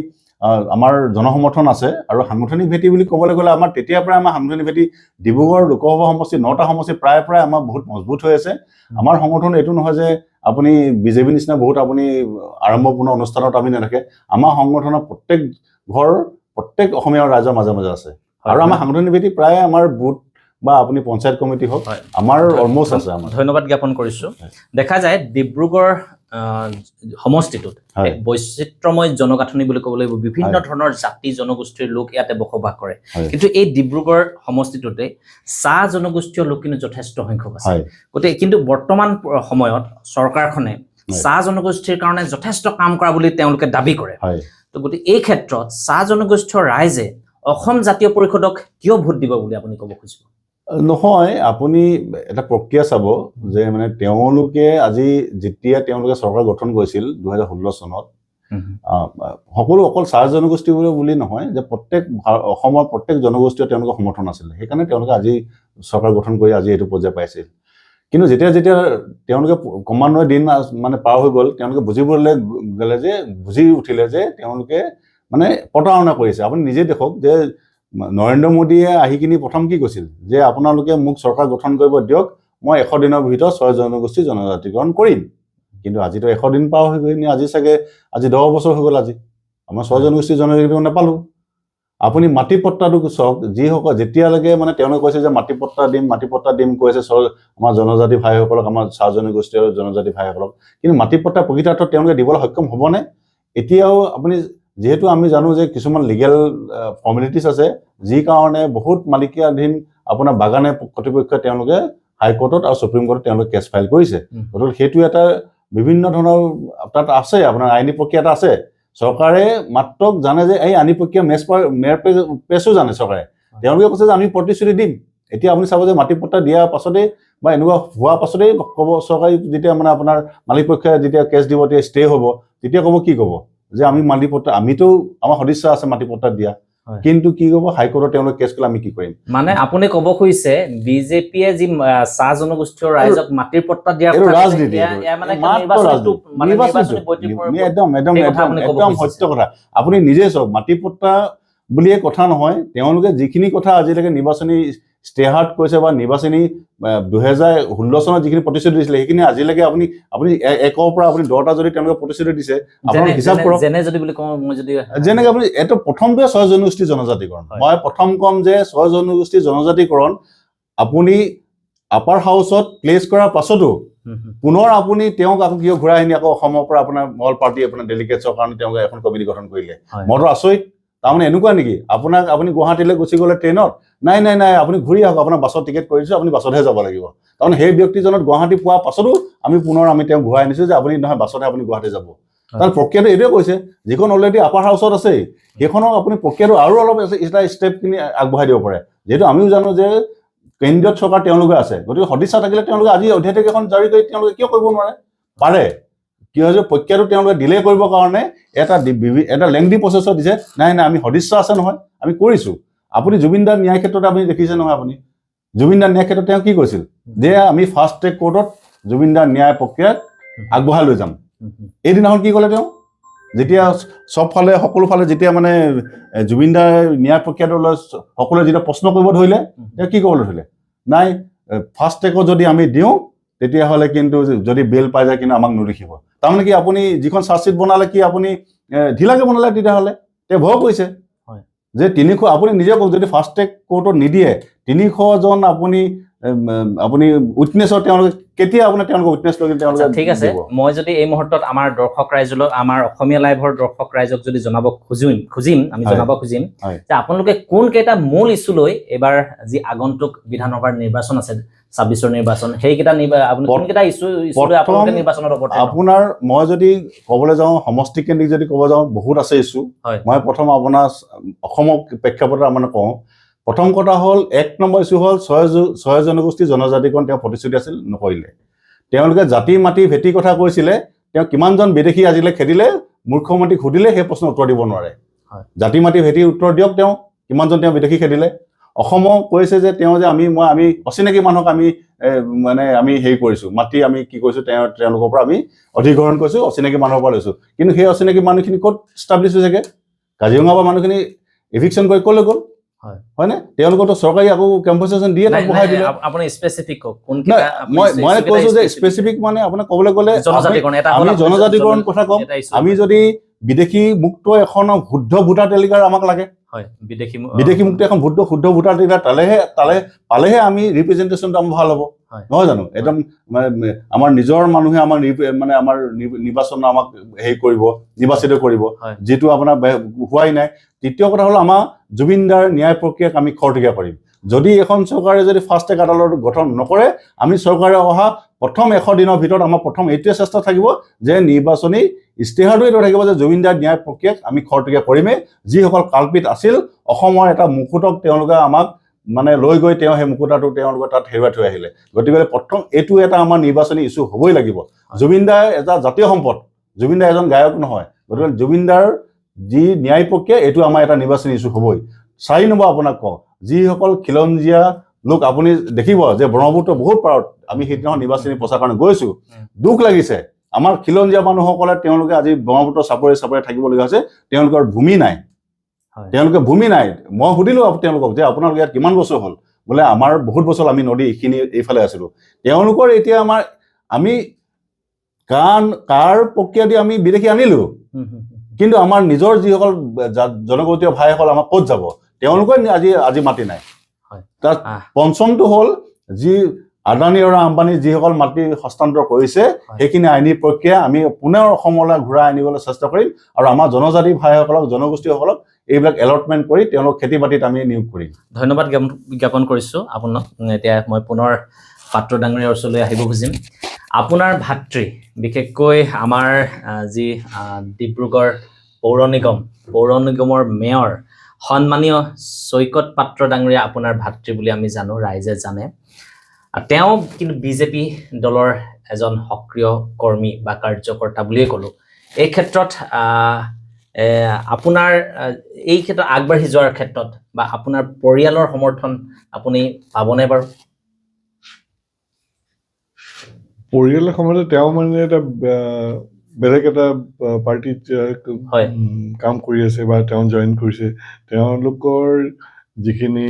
আমাৰ জনসমৰ্থন আছে আৰু সাংগঠনিক ভেটি বুলি ক'বলৈ গ'লে আমাৰ তেতিয়াৰ পৰাই আমাৰ সাংগঠনিক ভেটি ডিব্ৰুগড় লোকসভা সমষ্টি 9টা সমষ্টি প্ৰায় আমাৰ বহুত মজবুত হৈ আছে আমাৰ সংগঠন এইটো নহয় যে আপুনি বিজেপি নিচিনা বহুত আপুনি আৰম্ভপূৰ্ণ অনুষ্ঠানত আমি নাথাকে আমাৰ সংগঠনৰ প্ৰত্যেক অসমীয়া ৰাইজৰ মাজে মাজে আছে আৰু আমাৰ সাংগঠনিক ভেটি প্ৰায় আমাৰ বুথ বা আপুনি পঞ্চায়ত কমিটি হওক আমাৰ অলমষ্ট আছে আমাৰ ধন্যবাদ জ্ঞাপন কৰিছোঁ দেখা যায় ডিব্ৰুগড় সমষ্টিটোত এক বৈচিত্ৰময় জনগাঁথনি বুলি ক'ব লাগিব বিভিন্ন ধৰণৰ জাতি জনগোষ্ঠীৰ লোক ইয়াতে বসবাস কৰে কিন্তু এই ডিব্ৰুগড় সমষ্টিটোতে চাহ জনগোষ্ঠীয় লোক কিন্তু যথেষ্ট সংখ্যক আছে গতিকে কিন্তু বৰ্তমান সময়ত চৰকাৰখনে চাহ জনগোষ্ঠীৰ কাৰণে যথেষ্ট কাম কৰা বুলি তেওঁলোকে দাবী কৰে তো গতিকে এই ক্ষেত্ৰত চাহ জনগোষ্ঠীয় ৰাইজে অসম জাতীয় পৰিষদক কিয় ভোট দিব বুলি আপুনি ক'ব খুজিব নহয় আপুনি এটা প্ৰক্ৰিয়া চাব যে মানে তেওঁলোকে আজি যেতিয়া তেওঁলোকে চৰকাৰ গঠন কৰিছিল 2016 চনত সকলো অকল চাহ জনগোষ্ঠী বুলি নহয় যে অসমৰ প্ৰত্যেক জনগোষ্ঠীয় তেওঁলোকৰ সমৰ্থন আছিলে সেইকাৰণে তেওঁলোকে আজি চৰকাৰ গঠন কৰি আজি এইটো পৰ্যায় পাইছিল কিন্তু যেতিয়া তেওঁলোকে ক্ৰমান্বয়ে দিন মানে পাৰ হৈ গ'ল তেওঁলোকে বুজি উঠিলে যে তেওঁলোকে মানে প্ৰতাৰণা কৰিছে আপুনি নিজে দেখক যে নৰেন্দ্ৰ মোদীয়ে আহি কিনি প্ৰথম কি কৈছিল যে আপোনালোকে মোক চৰকাৰ গঠন কৰিব দিয়ক মই 100 দিনৰ ভিতৰত 6 জনগোষ্ঠী জনজাতিকৰণ কৰিম কিন্তু আজিতো 100 দিন পাৰ হৈ গৈ আজি 10 বছৰ হৈ গ'ল আজি আমাৰ 6 জনগোষ্ঠী জনজাতিকৰণ নাপালোঁ আপুনি মাটি পট্টাটো চাওক যিসকল যেতিয়ালৈকে মানে তেওঁলোকে কৈছে যে মাটি পট্টা দিম কৈছে আমাৰ জনজাতি ভাইসকলক আমাৰ চাহ জনগোষ্ঠী আৰু জনজাতি ভাইসকলক কিন্তু মাটি পট্টা প্ৰকৃতাৰ্থত তেওঁলোকে দিবলৈ সক্ষম হ'বনে এতিয়াও আপুনি যেহেতু আমি জানো যে কিছুমান লিগেল ফৰ্মেলিটিছ আছে যি কাৰণে বহুত মালিকাধীন আপোনাৰ বাগানে কৰ্তৃপক্ষই তেওঁলোকে হাইকোৰ্টত আৰু সুপ্ৰিম কোৰ্টত তেওঁলোকে কেছ ফাইল কৰিছে গতিকে সেইটো এটা বিভিন্ন ধৰণৰ তাত আছে আপোনাৰ আইনী প্ৰক্ৰিয়া এটা আছে চৰকাৰে মাত্ৰ জানে যে এই আইনী প্ৰক্ৰিয়া মেয়ৰ পেছো জানে চৰকাৰে তেওঁলোকে কৈছে যে আমি প্ৰতিশ্ৰুতি দিম এতিয়া আপুনি চাব যে মাটি পট্টা দিয়াৰ পাছতেই বা এনেকুৱা হোৱাৰ পাছতেই ক'ব চৰকাৰী যেতিয়া মানে আপোনাৰ মালিক পক্ষই যেতিয়া কেছ দিব তেতিয়া ষ্টে হ'ব তেতিয়া ক'ব কি ক'ব যে আমি মাটি পট্টা আমিতো আমাৰ সদিচ্ছা আছে মাটি পট্টা দিয়া কিন্তু কি ক'ব হাইকোৰ্টত তেওঁলোকে কেছ কৰিলে আমি কি কৰিম মানে আপুনি ক'ব খুজিছে বিজেপিয়ে যি চাহ জনগোষ্ঠীয় ৰাইজক মাটিৰ পট্টা দিয়াৰ ৰাজনীতি একদম সত্য কথা আপুনি নিজে চাওক মাটি পট্টা বুলিয়ে কথা নহয় তেওঁলোকে যিখিনি কথা আজিলৈকে নিৰ্বাচনী ষ্টেহাৰ্ট কৈছে বা নিৰ্বাচনী 2016 চনত যিখিনি প্ৰতিশ্ৰুতি দিছিলে সেইখিনি আজিলৈকে আপুনি 1ৰ পৰা আপুনি 10টা যদি তেওঁলোকে প্ৰতিশ্ৰুতি দিছে আপুনি হিচাপ কৰক যেনে যদি বুলি কওঁ মই যদি যেনেকে আপুনি এইটো প্ৰথমটোৱে 6 জনগোষ্ঠী জনজাতিকৰণ মই প্ৰথম কম যে 6 জনগোষ্ঠী জনজাতিকৰণ আপুনি আপাৰ হাউচত প্লেচ কৰাৰ পাছতো পুনৰ আপুনি তেওঁক আকৌ কিয় ঘূৰাই আনি আকৌ অসমৰ পৰা আপোনাৰ মল পাৰ্টি আপোনাৰ ডেলিগেটছৰ কাৰণে তেওঁক এখন কমিটি গঠন কৰিলে মইতো আচৰিত তাৰমানে এনেকুৱা নেকি আপুনি গুৱাহাটীলৈ গুচি গ'লে ট্ৰেইনত নাই আপুনি ঘূৰি আহক আপোনাৰ বাছত টিকেট কৰি দিছোঁ আপুনি বাছতহে যাব লাগিব তাৰমানে সেই ব্যক্তিজনত গুৱাহাটী পোৱাৰ পাছতো আমি তেওঁক ঘূৰাই আনিছোঁ যে আপুনি নহয় বাছতহে আপুনি গুৱাহাটী যাব তাৰ প্ৰক্ৰিয়াটো এইটোৱে কৈছে যিখন অলৰেডি আপাৰ হাউচত আছে সেইখনক আপুনি প্ৰক্ৰিয়াটো আৰু অলপ এটা ষ্টেপখিনি আগবঢ়াই দিব পাৰে যিহেতু আমিও জানো যে কেন্দ্ৰীয় চৰকাৰ তেওঁলোকে আছে গতিকে সদিচ্ছা থাকিলে তেওঁলোকে আজি অধ্যাদেশ এখন জাৰি কৰি তেওঁলোকে কিয় কৰিব নোৱাৰে পাৰে কি হৈছে প্ৰক্ৰিয়াটো তেওঁলোকে ডিলে কৰিবৰ কাৰণে এটা লেংদি প্ৰচেছত দিছে নাই আমি সদিচ্ছা আছে নহয় আমি কৰিছোঁ আপুনি জুবিনদাৰ ন্যায় ক্ষেত্ৰত আপুনি দেখিছে নহয় আপুনি জুবিনদাৰ ন্যায় ক্ষেত্ৰত তেওঁ কি কৈছিল যে আমি ফাষ্ট ট্ৰেক কোৰ্টত জুবিনদাৰ ন্যায় প্ৰক্ৰিয়াক আগবঢ়াই লৈ যাম এইদিনাখন কি ক'লে তেওঁ যেতিয়া চবফালে সকলোফালে যেতিয়া মানে জুবিনদাৰ ন্যায় প্ৰক্ৰিয়াটো লৈ সকলোৱে যেতিয়া প্ৰশ্ন কৰিব ধৰিলে তেওঁ কি ক'বলৈ ধৰিলে নাই ফাষ্ট ট্ৰেকত যদি আমি দিওঁ তেতিয়াহ'লে কিন্তু যদি বেল পাই যায় কিন্তু আমাক নলিখিব তাৰমানে কি আপুনি যিখন চাৰ্জশ্বিট বনালে কি আপুনি ঢিলাকে বনালে তেতিয়াহ'লে তেওঁ ভয় কৰিছে যে 300 আপুনি নিজে কওক যদি ফাষ্ট ট্ৰেক কোৰ্টত নিদিয়ে 300 জন আপুনি উইটনেছৰ তেওঁলোকে কেতিয়া আপোনাৰ তেওঁলোকে উইটনেছ লৈ তেওঁলোকে ঠিক আছে মই যদি এই মুহূৰ্তত আমাৰ দৰ্শক ৰাইজলৈ আমাৰ অসমীয়া লাইভৰ দৰ্শক ৰাইজক যদি জনাব খুজিম যে আপোনালোকে কোন কেইটা মূল ইছ্যু লৈ এবাৰ যি আগন্তুক বিধানসভাৰ নিৰ্বাচন আছে 26ৰ নিৰ্বাচন সেইকেইটা আপুনি কোনকেইটা ইছ্যু লৈ আপোনালোকে নিৰ্বাচনত অৱতীৰ্ণ আপোনাৰ মই যদি ক'বলৈ যাওঁ সমষ্টি কেন্দ্ৰিক যদি ক'ব যাওঁ বহুত আছে ইছ্যু মই প্ৰথম আপোনাৰ অসমৰ প্ৰেক্ষাপটত মানে কওঁ প্ৰথম কথা হ'ল 1 নম্বৰ ইছ্যু হ'ল 6 জনগোষ্ঠী জনজাতিকৰণ তেওঁ প্ৰতিশ্ৰুতি আছিল নকৰিলে তেওঁলোকে জাতি মাটি ভেটি কথা কৈছিলে তেওঁ কিমানজন বিদেশী আজিলৈ খেদিলে মুখ্যমন্ত্ৰীক সুধিলে সেই প্ৰশ্নৰ উত্তৰ দিব নোৱাৰে জাতি মাটি ভেটি উত্তৰ দিয়ক তেওঁ কিমানজন তেওঁ বিদেশী খেদিলে অসমক কৈছে যে তেওঁ যে আমি অচিনাকি মানুহক আমি হেৰি কৰিছোঁ মাটি আমি কি কৰিছোঁ তেওঁলোকৰ পৰা আমি অধিগ্ৰহণ কৰিছোঁ অচিনাকি মানুহৰ পৰা লৈছোঁ কিন্তু সেই অচিনাকি মানুহখিনি ক'ত ষ্টাব্লিছ হৈছেগৈ কাজিৰঙাৰ পৰা মানুহখিনি এভিকশ্যন কৰি ক'লৈ গ'ল হয়নে তেওঁলোকতো চৰকাৰী আকৌ কম্পেনচেশ্যন দিয়ে তাক বঢ়াই দিলে আপুনি স্পেচিফিক কওক মই কৈছোঁ যে স্পেচিফিক মানে আপোনাক ক'বলৈ গ'লে আমি জনজাতিকৰণ কথা ক'ম আমি যদি বিদেশী মুক্ত এখন শুদ্ধ ভোটাৰ তালিকাৰ আমাক লাগে বিদেশী মুক্ত এখন শুদ্ধ ভোটাৰ তালিকা পালেহে আমি ৰিপ্ৰেজেণ্টেশ্যনটো আমাৰ ভাল হ'ব নহয় জানো একদম আমাৰ নিজৰ মানুহে আমাৰ নিৰ্বাচন আমাক হেৰি কৰিব নিৰ্বাচিত কৰিব যিটো আপোনাৰ হোৱাই নাই দ্বিতীয় কথা হ'ল আমাৰ জুবিনদাৰ ন্যায় প্ৰক্ৰিয়াক আমি খৰতকীয়া কৰিম যদি এখন চৰকাৰে যদি ফাষ্ট ট্ৰেক আদালত গঠন নকৰে আমি চৰকাৰে অহা প্ৰথম 100 দিনৰ ভিতৰত আমাৰ প্ৰথম এইটোৱে চেষ্টা থাকিব যে নিৰ্বাচনী ইস্তেহাৰটো এইটো থাকিব যে জুবিনদাৰ ন্যায় প্ৰক্ৰিয়াক আমি খৰতকীয়া কৰিমেই যিসকল কাল্পিত আছিল অসমৰ এটা মুকুটক তেওঁলোকে আমাক লৈ গৈ তেওঁ সেই মুকুটাটো তেওঁলোকে তাত হেৰুৱাই থৈ আহিলে গতিকে প্ৰথম এইটো এটা আমাৰ নিৰ্বাচনী ইছ্যু হ'বই লাগিব জুবিনদাৰ এটা জাতীয় সম্পদ জুবিনদাৰ এজন গায়ক নহয় গতিকে জুবিনদাৰ যি ন্যায় প্ৰক্ৰিয়া এইটো আমাৰ এটা নিৰ্বাচনী ইছ্যু হ'বই 4 নম্বৰ আপোনাক কওঁ যিসকল খিলঞ্জীয়া লোক আপুনি দেখিব যে ব্ৰহ্মপুত্ৰ বহুত পাৰত আমি সেইদিনাখন নিৰ্বাচনী প্ৰচাৰ কাৰণে গৈছোঁ দুখ লাগিছে আমাৰ খিলঞ্জীয়া মানুহসকলে তেওঁলোকে আজি ব্ৰহ্মপুত্ৰ চাপৰি থাকিবলগীয়া হৈছে তেওঁলোকৰ ভূমি নাই মই সুধিলোঁ তেওঁলোকক যে আপোনালোকে ইয়াত কিমান বছৰ হ'ল বোলে আমাৰ বহুত বছৰ আমি নদী এইখিনি এইফালে আছিলোঁ তেওঁলোকৰ এতিয়া আমি কাৰ প্ৰক্ৰিয়া দি আমি বিদেশী আনিলোঁ কিন্তু আমাৰ নিজৰ যিসকল জনগোষ্ঠীয় ভাইসকল আমাক ক'ত যাব তেওঁলোকে আজি মাটি নাই তাত পঞ্চমটো হ'ল যি আদানী আৰু আম্বানী যিসকল মাটি হস্তান্তৰ কৰিছে সেইখিনি আইনী প্ৰক্ৰিয়া আমি পুনৰ অসমলৈ ঘূৰাই আনিবলৈ চেষ্টা কৰিম আৰু আমাৰ জনজাতি ভাইসকলক জনগোষ্ঠীসকলক এইবিলাক এলটমেণ্ট কৰি তেওঁলোক খেতি বাতিত আমি নিয়োগ কৰিম ধন্যবাদ জ্ঞাপন কৰিছোঁ আপোনাক এতিয়া মই পুনৰ পাত্ৰ ডাঙৰীয়াৰ ওচৰলৈ আহিব খুজিম আপোনাৰ ভাতৃ বিশেষকৈ আমাৰ যি ডিব্ৰুগড় পৌৰ নিগমৰ মেয়ৰ সন্মানীয় চৈকত পাত্ৰ ডাঙৰীয়া আপোনাৰ ভাতৃ বুলি আমি জানো ৰাইজে জানে তেওঁ কিন্তু বিজেপি দলৰ এজন সক্ৰিয় কৰ্মী বা কাৰ্যকৰ্তা বুলিয়ে ক'লোঁ এই ক্ষেত্ৰত আপোনাৰ এই ক্ষেত্ৰত আগবাঢ়ি যোৱাৰ ক্ষেত্ৰত বা আপোনাৰ পৰিয়ালৰ সমৰ্থন আপুনি পাবনে বাৰু পৰিয়ালৰ সময়তে তেওঁ এটা বেলেগ এটা পাৰ্টিত কাম কৰি আছে বা তেওঁ জইন কৰিছে তেওঁলোকৰ যিখিনি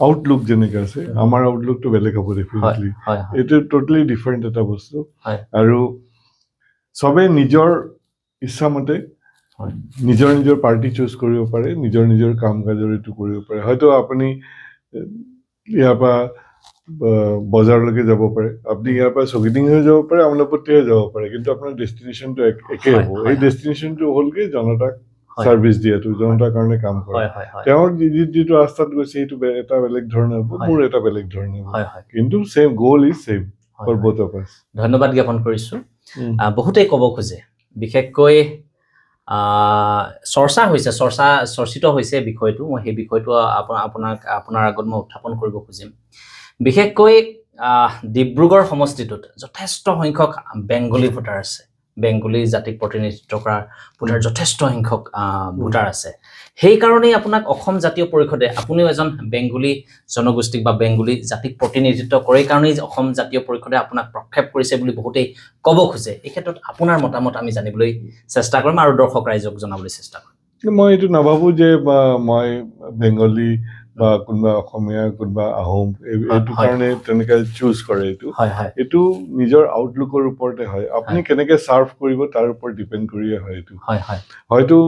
আউটলুক যেনেকৈ আছে আমাৰ আউটলুকটো বেলেগ হ'ব ডেফিনেটলি এইটো ট'টেলি ডিফাৰেণ্ট এটা বস্তু আৰু চবে নিজৰ ইচ্ছামতে নিজৰ নিজৰ পাৰ্টি চুজ কৰিব পাৰে নিজৰ নিজৰ কাম কাজৰ এইটো কৰিব পাৰে হয়তো আপুনি ইয়াৰ পৰা বজাৰলৈকে যাব পাৰে আপুনি ইয়াৰ পৰা ছকিডিং হৈ যাব পাৰে আমোলাপট্টি হৈ যাব পাৰে কিন্তু আপোনাৰ ডেষ্টিনেশ্যনটো একে হ'ব এই ডেষ্টিনেশ্যনটো হ'লগৈ জনতাক ছাৰ্ভিচ দিয়াটো জনতাৰ কাৰণে কাম কৰা তেওঁৰ যিটো ৰাস্তাত গৈছে সেইটো এটা বেলেগ ধৰণে হ'ব মোৰ এটা বেলেগ ধৰণে হ'ব কিন্তু same goal is same for both of us ধন্যবাদ জ্ঞাপন কৰিছোঁ বহুতেই ক'ব খোজে বিশেষকৈ চৰ্চিত হৈছে বিষয়টো মই সেই বিষয়টো আপোনাৰ আগত মই উত্থাপন কৰিব খুজিম বিশেষকৈ ডিব্ৰুগড় সমষ্টিটোত যথেষ্ট সংখ্যক বেংগলী ভোটাৰ আছে বেংগলী জাতিক প্ৰতিনিধিত্ব কৰা ভোটাৰ যথেষ্ট সংখ্যক ভোটাৰ আছে সেইকাৰণেই আপোনাক অসম জাতীয় পৰিষদে আপুনিও এজন বেংগলী জনগোষ্ঠীক বা বেংগলী জাতিক প্ৰতিনিধিত্ব কৰে কাৰণেই অসম জাতীয় পৰিষদে আপোনাক প্ৰক্ষেপ কৰিছে বুলি বহুতেই ক'ব খোজে এই ক্ষেত্ৰত আপোনাৰ মতামত আমি জানিবলৈ চেষ্টা কৰিম আৰু দৰ্শক ৰাইজক জনাবলৈ চেষ্টা কৰিম মই এইটো নাভাবোঁ যে মই বেংগলী বা কোনোবা অসমীয়া কোনোবা আহোম এইটো কাৰণে তেনেকৈ চুজ কৰে এইটো নিজৰ আউটলুকৰ ওপৰতে হয় আপুনি কেনেকৈ ছাৰ্ভ কৰিব তাৰ ওপৰত ডিপেণ্ড কৰিয়ে হয় এইটো হয়তো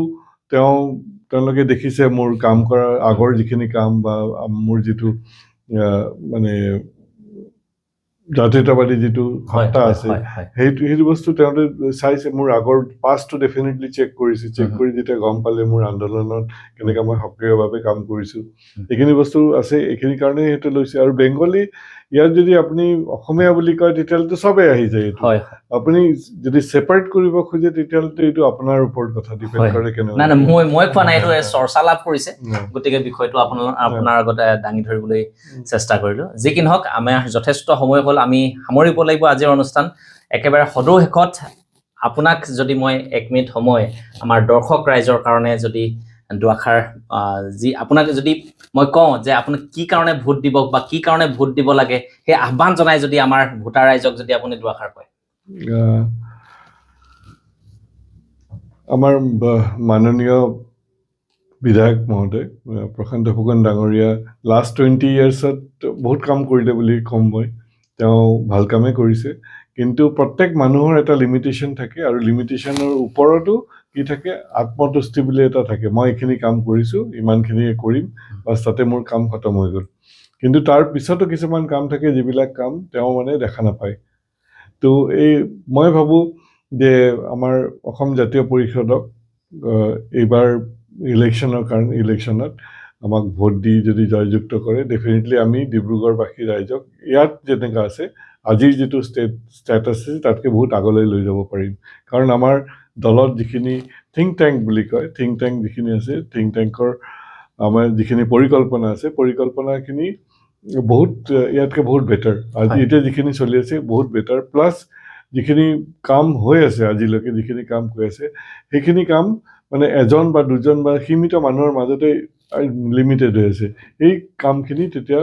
তেওঁলোকে দেখিছে মোৰ কাম কৰাৰ আগৰ যিখিনি কাম বা মোৰ যিটো মানে জাতীয়তাবাদী যিটো সত্তা আছে সেইটো বস্তু তেওঁলোকে চাইছে মোৰ আগৰ পাষ্টটো ডেফিনেটলি চেক কৰিছে চেক কৰি যেতিয়া গম পালে মোৰ আন্দোলনত কেনেকৈ মই সক্ৰিয়ভাৱে কাম কৰিছোঁ এইখিনি বস্তু আছে এইখিনি কাৰণে সেইটো লৈছে আৰু বেংগলী ইয়াত যদি আপুনি অসমীয়া বুলি কয় তেতিয়াহ'লেতো চবেই আহি যায় এইটো আপুনি যদি ছেপাৰেট কৰিব খোজে তেতিয়াহ'লেতো এইটো আপোনাৰ ওপৰত কথা ডিপেণ্ড কৰে কেনেকুৱা মই কোৱা নাই এইটো চৰ্চা লাভ কৰিছে গতিকে বিষয়টো আপোনাৰ আগতে দাঙি ধৰিবলৈ চেষ্টা কৰিলোঁ যি কি নহওক আমাৰ যথেষ্ট সময় হ'ল আমি সামৰিব লাগিব আজিৰ অনুষ্ঠান একেবাৰে সদৌ শেষত আপোনাক যদি মই 1 মিনিট সময় আমাৰ দৰ্শক ৰাইজৰ কাৰণে যদি দুআষাৰ যি আপোনাক যদি মই কওঁ যে আপুনি কি কাৰণে ভোট দিব বা কি কাৰণে ভোট দিব লাগে সেই আহ্বান জনাই যদি আমাৰ ভোটাৰ ৰাইজক যদি আপুনি দুআষাৰ কয় আমাৰ মাননীয় বিধায়ক মহোদয় প্ৰশান্ত ফুকন ডাঙৰীয়া লাষ্ট 20 yearsত বহুত কাম কৰিলে বুলি ক'ম মই তেওঁ ভাল কামেই কৰিছে কিন্তু প্ৰত্যেক মানুহৰ এটা লিমিটেশ্যন থাকে আৰু লিমিটেশ্যনৰ ওপৰতো কি থাকে আত্মতুষ্টি বুলি এটা থাকে মই এইখিনি কাম কৰিছোঁ ইমানখিনিয়ে কৰিম বাছ তাতে মোৰ কাম খতম হৈ গ'ল কিন্তু তাৰ পিছতো কিছুমান কাম থাকে যিবিলাক কাম তেওঁ মানে দেখা নাপায় তো মই ভাবোঁ যে আমাৰ অসম জাতীয় পৰিষদক এইবাৰ ইলেকশ্যনত আমাক ভোট দি যদি জয়যুক্ত কৰে ডেফিনেটলি আমি ডিব্ৰুগড়বাসী ৰাইজক ইয়াত যেনেকুৱা আছে আজিৰ যিটো ষ্টেটাছ আছে তাতকৈ বহুত আগলৈ লৈ যাব পাৰিম কাৰণ আমাৰ দলত যিখিনি থিংক টেংক বুলি কয় থিংক টেংক যিখিনি আছে থিংক টেংকৰ আমাৰ যিখিনি পৰিকল্পনা আছে পৰিকল্পনাখিনি বহুত ইয়াতকৈ বহুত বেটাৰ আজি এতিয়া যিখিনি চলি আছে বহুত বেটাৰ প্লাছ যিখিনি কাম হৈ আছে আজিলৈকে যিখিনি কাম হৈ আছে সেইখিনি কাম মানে এজন বা দুজন বা সীমিত মানুহৰ মাজতে লিমিটেড হৈ আছে এই কামখিনি তেতিয়া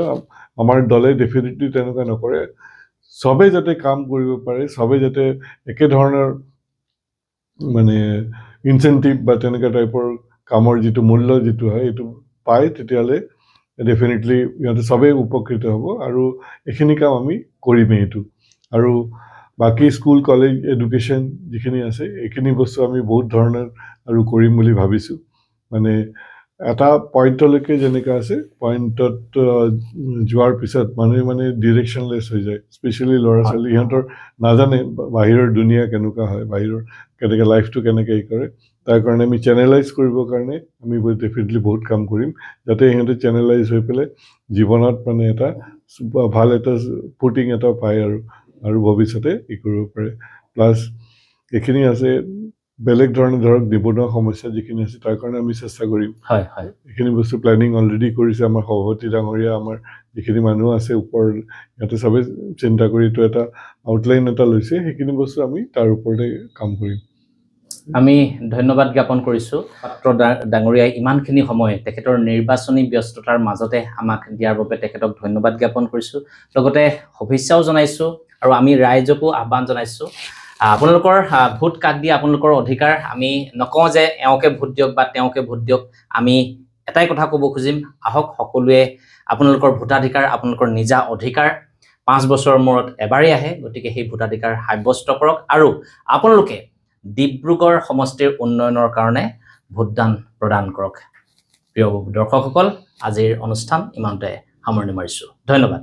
আমাৰ দলে ডেফিনেটলি তেনেকুৱা নকৰে চবেই যাতে কাম কৰিব পাৰে চবেই যাতে একেধৰণৰ মানে ইনচেণ্টিভ বা তেনেকুৱা টাইপৰ কামৰ যিটো মূল্য যিটো হয় এইটো পায় তেতিয়াহ'লে ডেফিনেটলি ইহঁতে চবেই উপকৃত হ'ব আৰু এইখিনি কাম আমি কৰিমেই এইটো আৰু বাকী স্কুল কলেজ এডুকেশ্যন যিখিনি আছে এইখিনি বস্তু আমি বহুত ধৰণৰ আৰু কৰিম বুলি ভাবিছোঁ মানে এটা পইণ্টলৈকে যেনেকৈ আছে পইণ্টত যোৱাৰ পিছত মানুহে মানে ডিৰেকশ্যনলেছ হৈ যায় স্পেচিয়েলি ল'ৰা ছোৱালী সিহঁতৰ নাজানে বাহিৰৰ দুনিয়া কেনেকুৱা হয় বাহিৰৰ কেনেকৈ লাইফটো কেনেকৈ কৰে তাৰ কাৰণে আমি চেনেলাইজ কৰিবৰ কাৰণে আমি ডেফিনেটলি বহুত কাম কৰিম যাতে সিহঁতে চেনেলাইজ হৈ পেলাই জীৱনত মানে এটা ভাল এটা ফুটিং এটা পায় আৰু ভৱিষ্যতে কৰিব পাৰে প্লাছ এইখিনি আছে বেলেগ ধৰণে ধৰক নিবনুৱা সমস্যা যিখিনি আছে তাৰ কাৰণে আমি চেষ্টা কৰিম এইখিনি বস্তু প্লেনিং অলৰেডি কৰিছে আমাৰ সভাপতি ডাঙৰীয়া আমাৰ যিখিনি মানুহ আছে ওপৰ সিহঁতে চবেই চিন্তা কৰি এইটো এটা আউটলাইন এটা লৈছে সেইখিনি বস্তু আমি তাৰ ওপৰতে কাম কৰিম আমি ধন্যবাদ জ্ঞাপন কৰিছোঁ পাত্ৰ ডাঙৰীয়াই ইমানখিনি সময় তেখেতৰ নিৰ্বাচনী ব্যস্ততাৰ মাজতে আমাক দিয়াৰ বাবে তেখেতক ধন্যবাদ জ্ঞাপন কৰিছোঁ লগতে শুভেচ্ছাও জনাইছোঁ আৰু আমি ৰাইজকো আহ্বান জনাইছোঁ আপোনালোকৰ ভোট কাক দিয়ে আপোনালোকৰ অধিকাৰ আমি নকওঁ যে এওঁকে ভোট দিয়ক বা তেওঁকে ভোট দিয়ক আমি এটাই কথা ক'ব খুজিম, আহক সকলোৱে আপোনালোকৰ ভোটাধিকাৰ, আপোনালোকৰ নিজা অধিকাৰ 5 বছৰৰ মূৰত এবাৰেই আহে, গতিকে সেই ভোটাধিকাৰ সাব্যস্ত কৰক আৰু আপোনালোকে ডিব্ৰুগড় সমষ্টিৰ উন্নয়নৰ কাৰণে ভোটদান প্ৰদান কৰক। প্ৰিয় দৰ্শকসকল, আজিৰ অনুষ্ঠান ইমানতে সামৰণি মাৰিছোঁ। ধন্যবাদ।